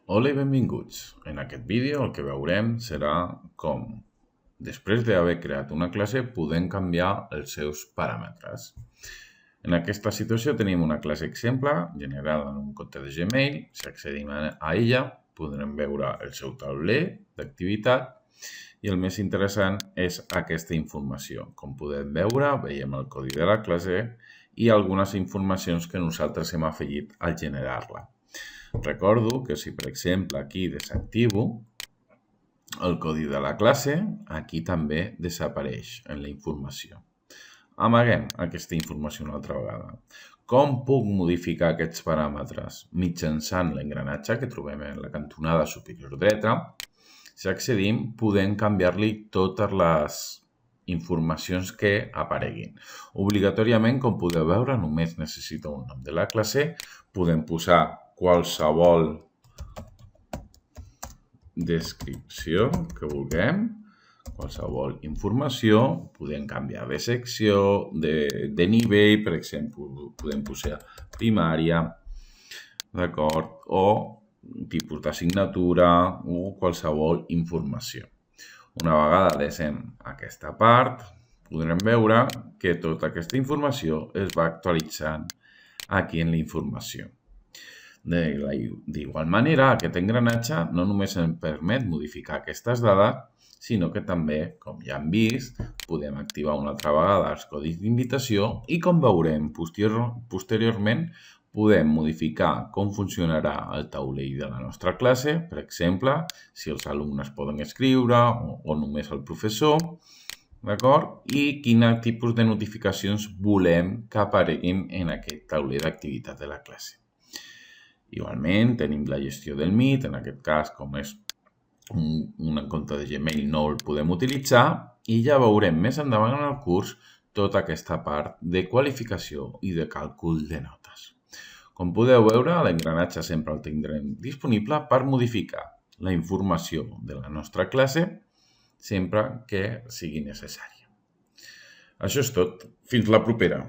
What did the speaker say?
Hola i benvinguts. En aquest vídeo el que veurem serà com, després d'haver creat una classe, podem canviar els seus paràmetres. En aquesta situació tenim una classe exemple generada en un compte de Gmail. Si accedim a ella, podrem veure el seu tauler d'activitat i el més interessant és aquesta informació. Com podem veure, veiem el codi de la classe i algunes informacions que nosaltres hem afegit al generar-la. Recordo que si, per exemple, aquí desactivo el codi de la classe, aquí també desapareix en la informació. Amaguem aquesta informació una altra vegada. Com puc modificar aquests paràmetres? Mitjançant l'engranatge que trobem en la cantonada superior dreta. Si accedim, podem canviar-li totes les informacions que apareguin. Obligatòriament, com podeu veure, només necessita un nom de la classe. Podem posar qualsevol descripció que vulguem, qualsevol informació, podem canviar de secció, de nivell, per exemple, podem posar primària, d'acord, o tipus d'assignatura o qualsevol informació. Una vegada desem aquesta part, podrem veure que tota aquesta informació es va actualitzant aquí en la informació. D'igual manera, aquest engranatge no només ens permet modificar aquestes dades, sinó que també, com ja hem vist, podem activar una altra vegada els codis d'invitació i, com veurem posteriorment, podem modificar com funcionarà el taulell de la nostra classe, per exemple, si els alumnes poden escriure o només el professor, d'acord? I quin tipus de notificacions volem que apareguin en aquest tauler d'activitat de la classe. Igualment, tenim la gestió del Meet, en aquest cas, com és un compte de Gmail, no el podem utilitzar i ja veurem més endavant en el curs tota aquesta part de qualificació i de càlcul de notes. Com podeu veure, l'engranatge sempre el tindrem disponible per modificar la informació de la nostra classe sempre que sigui necessària. Això és tot. Fins la propera.